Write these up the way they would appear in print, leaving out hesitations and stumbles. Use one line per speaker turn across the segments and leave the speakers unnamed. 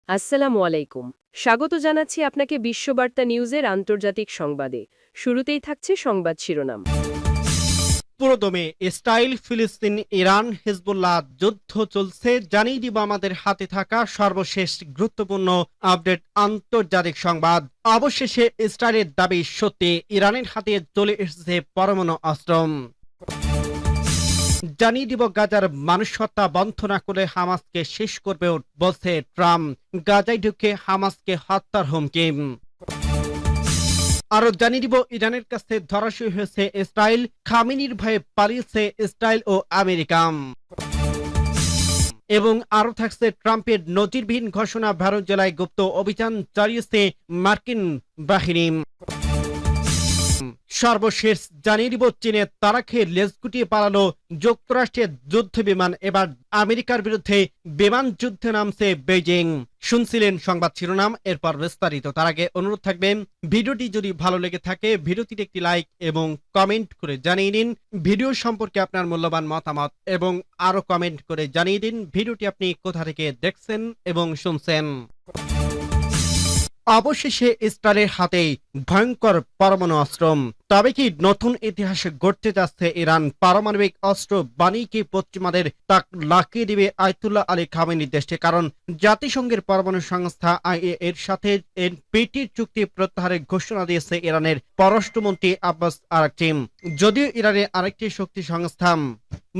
আসসালামু আলাইকুম। স্বাগত জানাচ্ছি আপনাকে বিশ্ববার্তা নিউজের আন্তর্জাতিক সংবাদে। শুরুতেই থাকছে সংবাদ শিরোনাম।
পুরোদমে ইসরায়েল ফিলিস্তিন ইরান হিজবুল্লাহ যুদ্ধ চলছে, জানিয়ে দিব আমাদের হাতে থাকা সর্বশেষ গুরুত্বপূর্ণ আপডেট আন্তর্জাতিক সংবাদ। অবশেষে ইসরায়েলের দাবি সত্যি, ইরানের হাতে চলে এসেছে পরমাণু অস্ত্র। জানিয়ে দিব গাজার মানুষ হত্যা বন্ধ না করলে হামাসকে শেষ করবে বলছে ট্রাম্প। গাজায় ঢুকে হামাসকে হত্যার হুমকি। আরো জানিয়ে দিব ইরানের কাছে ধরাশয়ী হয়েছে ইসরায়েল, খামেনির ভয়ে পালিয়েছে ইসরায়েল ও আমেরিকা। এবং আরো থাকছে ট্রাম্পের নজিরবিহীন ঘোষণা, ভারত জেলায় গুপ্ত অভিযান চালিয়েছে মার্কিন বাহিনী। সর্বশেষ জানিয়ে দিব চীনে তারা খেয়ে লেজ গুটিয়ে পালালো যুক্তরাষ্ট্রের যুদ্ধ বিমান, এবার আমেরিকার বিরুদ্ধে বিমান যুদ্ধে নামছে বেইজিং। শুনছিলেন সংবাদ শিরোনাম, এরপর বিস্তারিত। তার আগে অনুরোধ থাকবে ভিডিওটি যদি ভালো লেগে থাকে ভিডিওটিতে একটি লাইক এবং কমেন্ট করে জানিয়ে দিন ভিডিও সম্পর্কে আপনার মূল্যবান মতামত, এবং আরো কমেন্ট করে জানিয়ে দিন ভিডিওটি আপনি কোথা থেকে দেখছেন এবং শুনছেন। অবশেষে ইসরায়েলের হাতেই ভয়ঙ্কর পরমাণু অস্ত্র। তবে কি নতুন ইতিহাসে ঘটতে যাচ্ছে ইরান পারমাণবিক অস্ত্র বানিয়ে কি পশ্চিমাদের তাক লাগিয়ে দিবে আয়াতুল্লাহ আলী খামেনির দেশে? কারণ জাতিসংঘের পরমাণু সংস্থা আইএ এর সাথে এনপিটির চুক্তি প্রত্যাহারের ঘোষণা দিয়েছে ইরানের পররাষ্ট্রমন্ত্রী আব্বাস আরাকচি। যদিও ইরানের আরেকটি শক্তি সংস্থা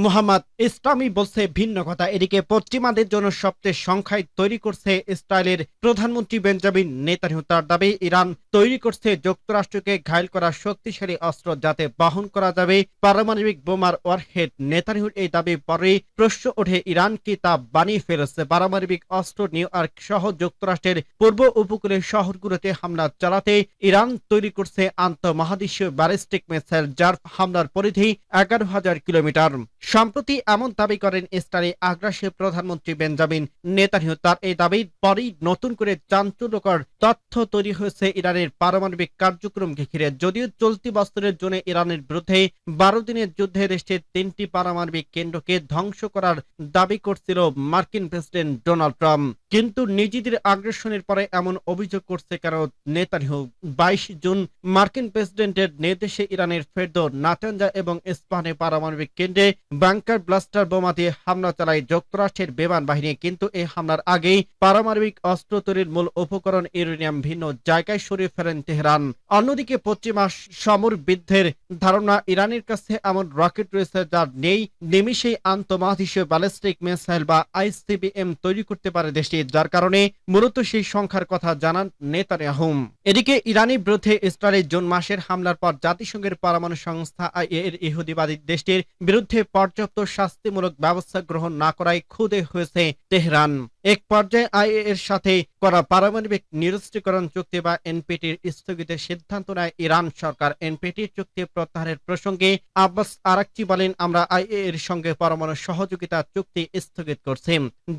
মোহাম্মদ ইসলামী বলছে ভিন্ন কথা। এদিকে পশ্চিমাদের জন্য সবচেয়ে সংখ্যায় তৈরি করছে ইসরায়েলের প্রধানমন্ত্রী বেঞ্জামিন নেতানিয়াহু। তার দাবি ইরান তৈরি করছে যুক্তরাষ্ট্রকে ঘায়েল করা শক্তিশালী অস্ত্র যাতে বহন করা যাবে পারমাণবিক বোমার ওয়ারহেড। নেতানিয়াহুর এই দাবি পরে প্রশ্ন ওঠে, ইরান কি তা বানিয়ে ফেলেছে? পারমাণবিক অস্ত্র নিউ ইয়র্ক সহ যুক্তরাষ্ট্রের পূর্ব উপকূলের শহরগুলোতে হামলা চালাতে ইরান তৈরি করছে আন্তঃমহাদেশীয় ব্যালিস্টিক মিসাইল, যার হামলার পরিধি 11,000 কিলোমিটার। সম্প্রতি এমন দাবি করেন ইসরায়েলি আগ্রাসী প্রধানমন্ত্রী বেঞ্জামিন নেতানিয়াহু। তার এই দাবির পরেই নতুন করে চাঞ্চল্যকর তথ্য তৈরি হয়েছে ইরানের পারমাণবিক কার্যক্রমকে ঘিরে। যদিও চলতি বছরের জন্য ইরানের বিরুদ্ধে 12 দিনের যুদ্ধে দেশটির 3টি পারমাণবিক কেন্দ্রকে ধ্বংস করার দাবি করছিল মার্কিন প্রেসিডেন্ট ডোনাল্ড ট্রাম্প, কিন্তু নিজেদের আগ্রাসনের পরে এমন অভিযোগ করছে কেন নেতানিয়াহু? 22 জুন মার্কিন প্রেসিডেন্টের নির্দেশে ইরানের ফেরদো, নাতানজা এবং ইস্পাহানে পারমাণবিক কেন্দ্রে বাংকার ব্লাস্টার বোমা দিয়ে হামলা চালায় যুক্তরাষ্ট্রের বিমান বাহিনী। কিন্তু এই হামলার আগেই পারমাণবিক অস্ত্র তৈরির মূল উপকরণ ইউরেনিয়াম ভিন্ন জায়গায় সরিয়ে ফেলেন তেহরান। অন্যদিকে পশ্চিমা সমরবিদদের ধারণা ইরানের কাছে এমন রকেট রয়েছে যা নেই নিমিষেই আন্তঃমহাদেশীয় ব্যালিস্টিক মিসাইল বা আইসিবিএম তৈরি করতে পারে দেশটি, যার কারণে মূলত সেই সংখ্যার কথা জানান নেতানিয়াহু। এদিকে ইরানের বিরুদ্ধে ইসরায়েলের জুন মাসের হামলার পর জাতিসংঘের পরমাণু সংস্থা আইএ এর ইহুদিবাদী দেশটির বিরুদ্ধে পর্যাপ্ত শাস্তিমূলক ব্যবস্থা গ্রহণ না করায় ক্ষুব্ধ হয়েছে তেহরান। এক পর্যায়ে আইএ এর সাথে করা পারমাণবিক নিরস্ত্রীকরণ চুক্তি বা এনপিটির স্থগিতের সিদ্ধান্ত নেয় ইরান সরকার। এনপিটির চুক্তি প্রত্যাহারের প্রসঙ্গে আব্বাস আরাকচি বলেন, আমরা আইএ এর সঙ্গে পরমাণু সহযোগিতা চুক্তি স্থগিত করছি।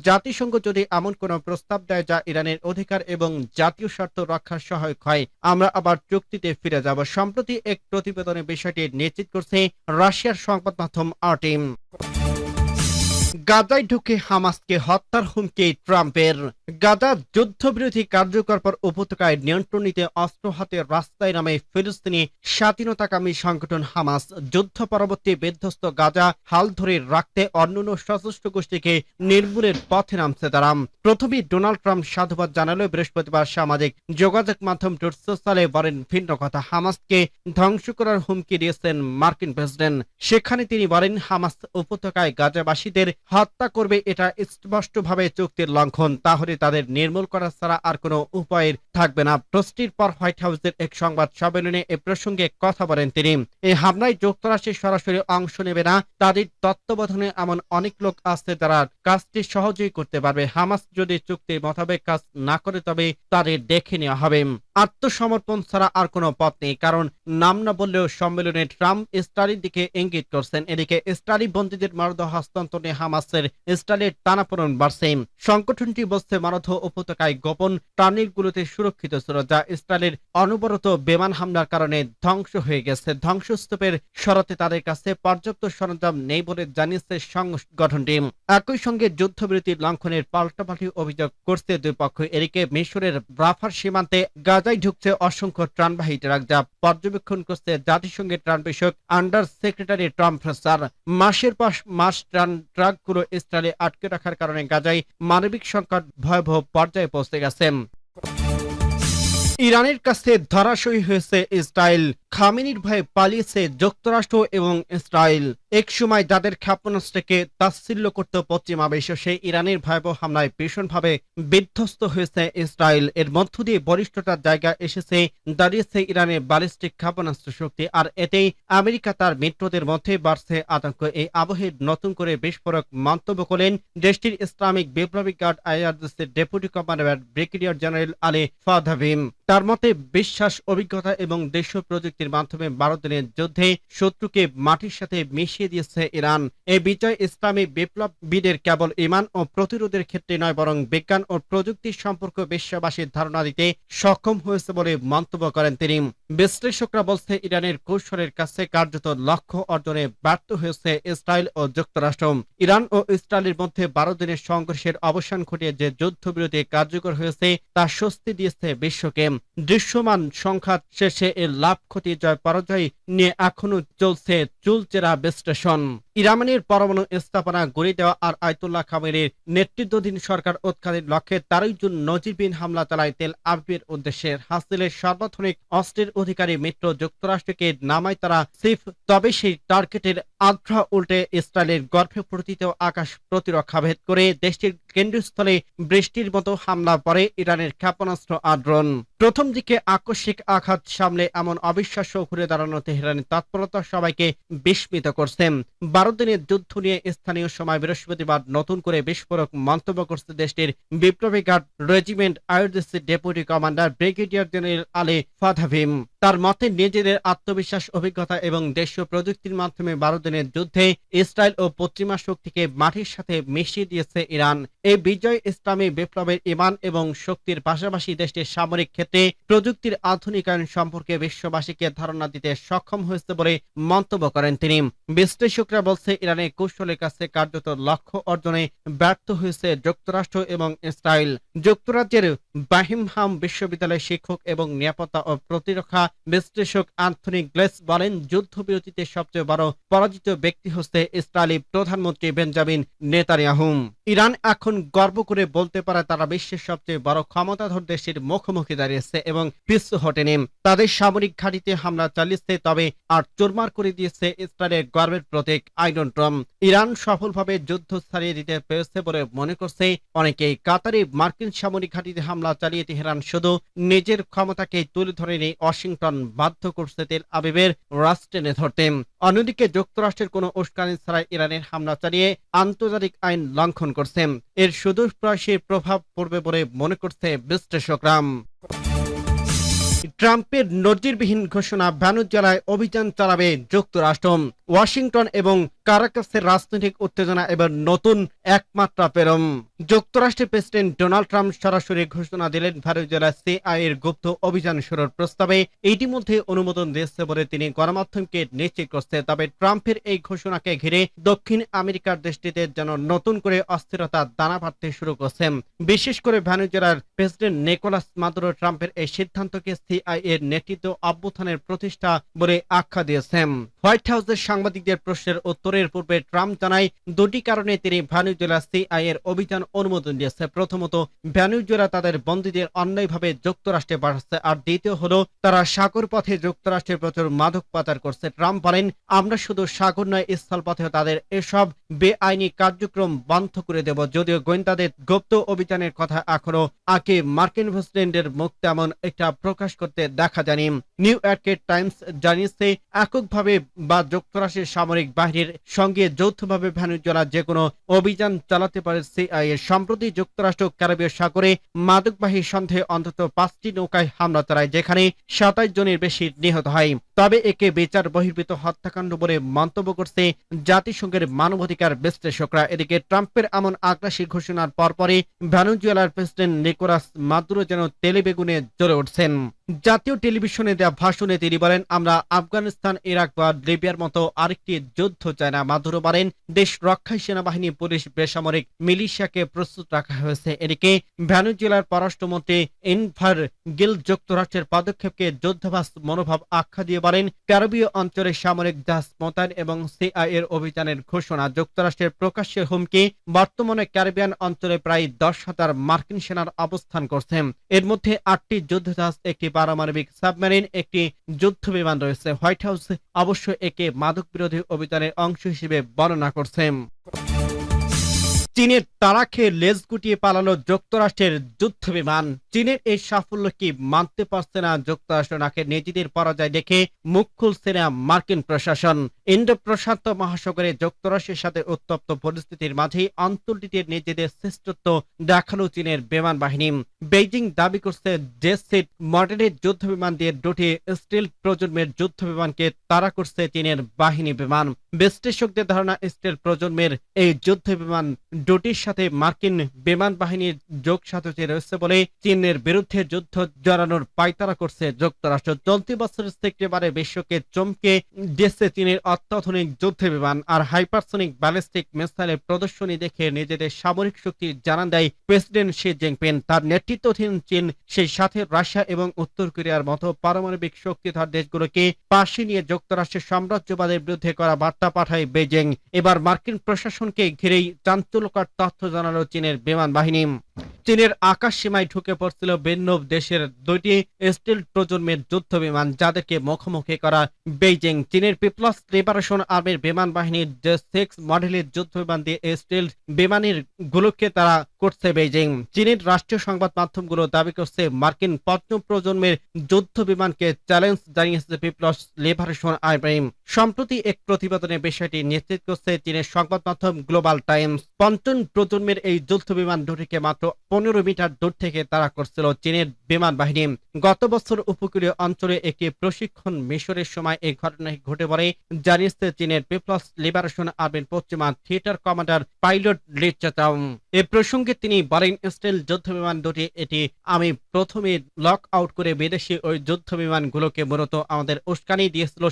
জাতিসংঘ যদি এমন কোনো প্রস্তাব দেয় যা ইরানের অধিকার এবং জাতীয় স্বার্থ রক্ষার সহায়ক হয়, আমরা আবার চুক্তিতে ফিরে যাব। সম্প্রতি এক প্রতিবেদনে বিষয়টি নিশ্চিত করছে রাশিয়ার সংবাদ মাধ্যম আরটিম। গাজায় ঢুকে হামাসকে হত্যার হুমকি ট্রাম্পের। গাজা যুদ্ধবিরোধী কার্যকর উপত্যকায় নিয়ন্ত্রণ নিতে অস্ত্র হাতে রাস্তায় নামে ফিলিস্তিনি স্বাধীনতাকামী সংগঠন হামাস। যুদ্ধ পরবর্তী বিধ্বস্ত গাজা হাল ধরে রাখতে অন্যান্য সশস্ত্র গোষ্ঠীকে নির্মূলের পথে নামছে তারা। প্রথমে ডোনাল্ড ট্রাম্প সাধুবাদ জানালেও বৃহস্পতিবার সামাজিক যোগাযোগ মাধ্যম ট্রুথ সোশ্যালে বলেন ভিন্ন কথা। হামাসকে ধ্বংস করার হুমকি দিয়েছেন মার্কিন প্রেসিডেন্ট। সেখানে তিনি বলেন, হামাস উপত্যকায় গাজাবাসীদের হত্যা করবে, এটা স্পষ্টভাবে চুক্তির লঙ্ঘন। তাহলে তাদের নির্মূল করা ছাড়া আর কোনো উপায় থাকবে না। প্রশ্নের পর হোয়াইট হাউসের এক সংবাদ সম্মেলনে এ প্রসঙ্গে কথা বলেন তিনি। এই হামলায় যুক্তরাষ্ট্রের সরাসরি অংশ নেবে না, তাদের তত্ত্বাবধানে এমন অনেক লোক আছে যারা কাজটি সহজেই করতে পারবে। হামাস যদি চুক্তির মোতাবেক কাজ না করে তবে তাদের দেখে নেওয়া হবে। আত্মসমর্পণ ছাড়া আর কোনো পথ নেই, কারণ নাম না বললেও সম্মেলনে ট্রাম্প ইসরায়েলের দিকে ইঙ্গিত করছেন। এদিকে ইসরায়েলি বন্দীদের মরদেহ হস্তান্তরে হামাসের ইসরায়েলের টানাপোড়েন বাড়ছে। সংগঠনটি বলছে মরদেহ উপত্যকায় গোপন টানেলগুলোতে সুরক্ষিত ছিল, যা ইসরায়েলের অনবরত বিমান হামলার কারণে ধ্বংস হয়ে গেছে। ধ্বংসস্তূপের সরাতে তাদের কাছে পর্যাপ্ত সরঞ্জাম নেই বলে জানিয়েছে সংগঠনটি। একই সঙ্গে যুদ্ধবিরতি লঙ্ঘনের পাল্টাপাল্টি অভিযোগ করছে দুই পক্ষ। এদিকে মিশরের রাফার সীমান্তে গাজায় ঢুকছে অসংখ্য ত্রাণবাহী ট্রাক, যা পর্যবেক্ষণ করছে জাতিসংঘের ত্রাণ বিষয়ক আন্ডার সেক্রেটারি টম ফ্রেসার। মাসের পর মাস ট্রাকগুলো ইসরায়েলে আটকে রাখার কারণে গাজায় মানবিক সংকট ভয়াবহ পর্যায়ে পৌঁছে গেছে। ইরানের কাছে ধরাশয়ী হয়েছে ইসরায়েল। খামেনির ভয়ে পালিয়েছে যুক্তরাষ্ট্র এবং ইসরায়েল। এক সময় যাদের ক্ষেপণাস্ত্রকে তাচ্ছিল্য করত পশ্চিমা বিশ্ব, সেই ইরানের ভয়াবহ হামলায় ভীষণভাবে বিধ্বস্ত হয়েছে ইসরায়েল। এর মধ্য দিয়ে বলিষ্ঠতার জায়গা দাঁড়িয়েছে ইরানের ব্যালিস্টিক ক্ষেপণাস্ত্র শক্তি, আর এতেই আমেরিকা তার মিত্রদের মধ্যে বাড়ছে আতঙ্ক। এই আবহে নতুন করে বিস্ফোরক মন্তব্য করলেন দেশটির ইসলামিক বিপ্লবী গার্ড আইআরজিসির deputy commander brigadier general Ali ফাদাভিম। তার মতে বিশ্বাস, অভিজ্ঞতা এবং দেশীয় প্রযুক্তির মাধ্যমে 12 দিনের যুদ্ধে শত্রুকে মাটির সাথে মিশিয়ে দিয়েছে ইরান। এই বিজয় ইসলামী বিপ্লবীদের কেবল ইমান ও প্রতিরোধের ক্ষেত্রে নয়, বরং বিজ্ঞান ও প্রযুক্তির সম্পর্ক বিশ্ববাসীর ধারণা দিতে সক্ষম হয়েছে বলে মন্তব্য করেন তিনি। বিশ্লেষকরা বলছে ইরানের কৌশলের কাছে কার্যত লক্ষ্য অর্জনে ব্যর্থ হয়েছে ইসরায়েল ও যুক্তরাষ্ট্র। ইরান ও ইসরায়েলের মধ্যে 12 দিনের সংঘর্ষের অবসান ঘটিয়ে যে যুদ্ধবিরতি কার্যকর হয়েছে তা স্বস্তি দিয়েছে বিশ্বকে। দৃশ্যমান সংঘাত শেষে এর লাভ ক্ষতি জয় পরাজয় নিয়ে এখনো চলছে চুলচেরা বিশ্লেষণ। ইরানের পরমাণু স্থাপনা গড়িয়ে দেওয়া আর আয়াতুল্লাহ খামেনির নেতৃত্বাধীন সরকার উৎখাতের লক্ষ্যে 13 জুন নজিরবিহীন হামলা চালায় তেল আবিবের উদ্দেশ্যে। হাসিলের সর্বাধুনিক অস্ত্রের অধিকারী মিত্র যুক্তরাষ্ট্রকে নামায় তারা সিফ, তবে সেই টার্গেটের আদ্রা উল্টে ইসরায়েলের গর্ভে পতিত আকাশ প্রতিরক্ষা ভেদ করে দেশটির কেন্দ্রস্থলে বৃষ্টির মতো হামলা পড়ে ইরানের ক্ষেপণাস্ত্র আর ড্রোন। প্রথম দিকে আকস্মিক আঘাত সামলে এমন অবিশ্বাস্য ঘুরে দাঁড়ানো তেহরানের তৎপরতা সবাইকে বিস্মিত করছে। 12 দিনের যুদ্ধ নিয়ে স্থানীয় সময় বৃহস্পতিবার নতুন করে বিস্ফোরক মন্তব্য করছে দেশটির বিপ্লবী guard regiment IRGC deputy commander brigadier general Ali ফাদাভিম। তার মতে নিজেদের আত্মবিশ্বাস, অভিজ্ঞতা এবং দেশীয় প্রযুক্তির মাধ্যমে 12 দিনের যুদ্ধে ইসরায়েল ও পশ্চিমা শক্তিকে মাটির সাথে মিশিয়ে দিয়েছে ইরান। এই বিজয় ইসলামী বিপ্লবের ইমান এবং শক্তির পাশাপাশি দেশটির সামরিক ক্ষেত্রে প্রযুক্তির আধুনিকায়ন সম্পর্কে বিশ্ববাসীকে ধারণা দিতে সক্ষম হয়েছে বলে মন্তব্য করেন তিনি। বিশ্লেষকরা বলছে ইরানের কৌশলের কাছে কার্যত লক্ষ্য অর্জনে ব্যর্থ হয়েছে যুক্তরাষ্ট্র এবং ইসরায়েল। যুক্তরাজ্যের বার্মিংহাম বিশ্ববিদ্যালয়ের শিক্ষক এবং নিরাপত্তা ও প্রতিরক্ষা বিশ্লেষক অ্যান্থনি গ্লেস বলেন, যুদ্ধবিরতিতে সবচেয়ে বড় পরাজিত ব্যক্তি হচ্ছে ইসরায়েলি প্রধানমন্ত্রী বেঞ্জামিন নেতানিয়াহু। ইরান এখন গর্ব করে বলতে পারে তারা বিশ্বের সবচেয়ে বড় ক্ষমতাধর দেশের মুখোমুখি দাঁড়িয়েছে এবং পিছু হটেনি। তাদের সামরিক ঘাঁটিতে হামলা চালিয়েছে, তবে আর চুরমার করে দিয়েছে ইসরায়েলের গর্বের প্রতীক আয়রন ডোম। ইরান সফলভাবে যুদ্ধ ছাড়িয়ে দিতে পেরেছে বলে মনে করছে অনেকেই। কাতারে মার্কিন সামরিক ঘাঁটিতে হামলা চালিয়ে তেহরান শুধু নিজের ক্ষমতাকে তুলে ধরেনি, ওয়াশিংটন বাধ্য করছে তেল আবিবের রাশ টেনে ধরতে। অন্যদিকে যুক্তরাষ্ট্রের কোনো উস্কানি ছাড়াই ইরানের হামলা চালিয়ে আন্তর্জাতিক আইন লঙ্ঘন করছে। এর সুদূরপ্রসারী প্রভাব পড়বে বলে মনে করছে বিশ্লেষকরা। ট্রাম্পের নজিরবিহীন ঘোষণা, ভেনেজুয়েলায় অভিযান চালাবে যুক্তরাষ্ট্র। ওয়াশিংটন এবং কারাকাসের রাজনৈতিক উত্তেজনা এবার নতুন একমাত্রা পেরম। যুক্তরাষ্ট্রের প্রেসিডেন্ট ডোনাল্ড ট্রাম্প সরাসরি ঘোষণা দিলেন ভেনেজুয়েলায় সিআইএর গুপ্ত অভিযান শুরুর প্রস্তাবে ইতিমধ্যে অনুমোদন দিয়েছে বলে তিনি গণমাধ্যমকে নিশ্চিত করছে। তবে ট্রাম্পের এই ঘোষণাকে ঘিরে দক্ষিণ আমেরিকার দেশটিতে যেন নতুন করে অস্থিরতা দানা বাঁধতে শুরু করছে। বিশেষ করে ভেনেজুয়েলার প্রেসিডেন্ট নিকোলাস মাদুরো ট্রাম্পের এই সিদ্ধান্তকে সিআইএর নেতৃত্ব অভ্যুত্থানের প্রতিষ্ঠা বলে আখ্যা দিয়েছেন। হোয়াইট হাউসের সাংবাদিকদের প্রশ্নের উত্তরের পূর্বে ট্রাম্প জানায় দুটি কারণে তিনি ভেনেজুয়েলা সিআইএর অভিযান অনুমোদন দিয়েছে। প্রথমত, ভেনেজুয়েলা তাদের বন্দীদের অন্যায়ভাবে যুক্তরাষ্ট্রে পাঠাচ্ছে, আর দ্বিতীয় হলো তারা সাগর পথে যুক্তরাষ্ট্রের প্রচুর মাদক পাচার করছে। ট্রাম্প বলেন, আমরা শুধু সাগর নয়, স্থল পথেও তাদের এসব বেআইনি কার্যক্রম বন্ধ করে দেব। যদিও গোয়েন্দাদের গুপ্ত অভিযানের কথা এখনো আগে মার্কিন প্রেসিডেন্টের মুখ তেমন একটা প্রকাশ করতে দেখা যায়নি। নিউ ইয়র্কের টাইমস জানিয়েছে, এককভাবে বা যুক্তরাষ্ট্রের সামরিক বাহিনীর সঙ্গে যৌথভাবে ভেনেজুয়েলা যে কোনো অভিযান চালাতে পারে সিআইএ। সম্প্রতি যুক্তরাষ্ট্র ক্যারিবীয় সাগরে মাদকবাহী সন্দেহে অন্তত 5টি নৌকায় হামলা চালায়, যেখানে 27 জনের বেশি নিহত হয়। তবে একে বিচার বহির্ভূত হত্যাকাণ্ড বলে মন্তব্য করছে জাতিসংঘের মানবাধিকার বিশ্লেষকরা। এদিকে ট্রাম্পের এমন আগ্রাসী ঘোষণার পরপরই ভেনেজুয়েলার প্রেসিডেন্ট নিকোলাস মাদুরো যেন তেলে বেগুনে জ্বলে উঠছেন। জাতীয় টেলিভিশনে দেওয়া ভাষণে তিনি বলেন, আমরা আফগানিস্তান, ইরাক বা লিবিয়ার মতো আরেকটি যুদ্ধ চাই না। মাদুরো বলেন, দেশ রক্ষায় সেনাবাহিনী, পুলিশ, বেসামরিক মিলিশিয়াকে প্রস্তুত রাখা হয়েছে। এদিকে ভেনেজুয়েলার পররাষ্ট্রমন্ত্রী এনভার গিল যুক্তরাষ্ট্রের পদক্ষেপকে যুদ্ধাভাস মনোভাব আখ্যা দিয়ে বলেন, ক্যারিবীয় অঞ্চলে সামরিক জাহাজ মোতায়েন এবং সিআইএর অভিযানের ঘোষণা যুক্তরাষ্ট্রের প্রকাশ্যে হুমকি। বর্তমানে ক্যারিবিয়ান অঞ্চলে প্রায় 10,000 মার্কিন সেনার অবস্থান করছে। এর মধ্যে 8টি যুদ্ধজাহাজ, একটি পারমাণবিক সাবমেরিন, একটি যুদ্ধ বিমান রয়েছে। হোয়াইট হাউস অবশ্য একে মাদক বিরোধী অভিযানের অংশ হিসেবে বর্ণনা করছে। চীনের তাড়া খেয়ে লেজ গুটিয়ে পালালো যুক্তরাষ্ট্রের যুদ্ধ বিমান। চীনের এই সাফল্য কি মানতে পারছে না যুক্তরাষ্ট্র, নাকি নিজেদের পরাজয় দেখে মুখ খুলছে না মার্কিন প্রশাসন? ইন্দো প্রশান্ত মহাসাগরে যুক্তরাষ্ট্রের সাথে উত্তপ্ত পরিস্থিতির মাঝেই অঞ্চলটিতে নিজেদের শ্রেষ্ঠত্ব দেখালো চীনের বিমান বাহিনী। বেইজিং দাবি করছে জেসিট মডেলের যুদ্ধ বিমান দিয়ে দুটি স্টিল প্রজন্মের যুদ্ধ বিমানকে তাড়া করছে চীনের বাহিনী বিমান। বিশ্লেষকদের ধারণা, স্টিল প্রজন্মের এই যুদ্ধ বিমান দুটির সাথে মার্কিন বিমান বাহিনীর যোগ সাথে রয়েছে বলে চীনের বিরুদ্ধে যুদ্ধ জড়ানোর পায়তারা করছে যুক্তরাষ্ট্র। চলতি বছরের সেপ্টেম্বরে বিশ্বকে চমকে দিয়েছে চীনের অত্যাধুনিক যুদ্ধ বিমান আর হাইপারসনিক ব্যালিস্টিক মিসাইলের প্রদর্শনী দেখে নিজেদের সামরিক শক্তির জানান দেয় প্রেসিডেন্ট শি জিনপিং। তার নেতৃত্বাধীন চীন সেই সাথে রাশিয়া এবং উত্তর কোরিয়ার মতো পারমাণবিক শক্তিধর দেশগুলোকে পাশে নিয়ে যুক্তরাষ্ট্রের সাম্রাজ্যবাদের বিরুদ্ধে করা বার্তা পাঠায় বেইজিং। এবার মার্কিন প্রশাসনকে ঘিরেই চাঞ্চল্যকর তথ্য জানালো চীনের বিমান বাহিনী। চীনের আকাশ সীমায় ঢুকে পড়ছিল ভিন্ন দেশের দুইটি স্টিল প্রজন্মের যুদ্ধ বিমান, যাদেরকে মুখোমুখি করা বেইজিং। চীনের পিপলস লিবারেশন আর্মির বিমান বাহিনীর জে-6 মডেলের যুদ্ধ বিমান দিয়ে স্টিল বিমানের গুলোকে তারা করছে বেইজিং। চীনের রাষ্ট্রীয় সংবাদ মাধ্যমগুলো দাবি করছে মার্কিন পঞ্চম প্রজন্মের যুদ্ধ বিমানকে চ্যালেঞ্জ জানিয়েছে পিপলস লিবারেশন আর্মি। সম্প্রতি এক প্রতিবেদনে বিষয়টি নিশ্চিত করছে চীনের সংবাদ মাধ্যম গ্লোবাল টাইমস। পঞ্চম প্রজন্মের এই যুদ্ধ বিমান দুটিকে মাত্র 15 মিটার দূর থেকে তাড়া করছিল চীনের বিমান বাহিনী। গত বছর উপকূলীয় অঞ্চলে একটি প্রশিক্ষণ মিশনের সময় এই ঘটনা ঘটে বলে জানিয়েছে চীনের পিপলস লিবারেশন আর্মির পশ্চিমা থিয়েটার কমান্ডার পাইলট লি চাচাও। এ প্রসঙ্গে তিনি বলেন, স্টিল যুদ্ধ বিমান দুটি এটি আমি প্রথমে লক আউট করে বিদেশি ওই যুদ্ধ বিমানগুলোকে মূলত আমাদের উস্কানি দিয়েছিল।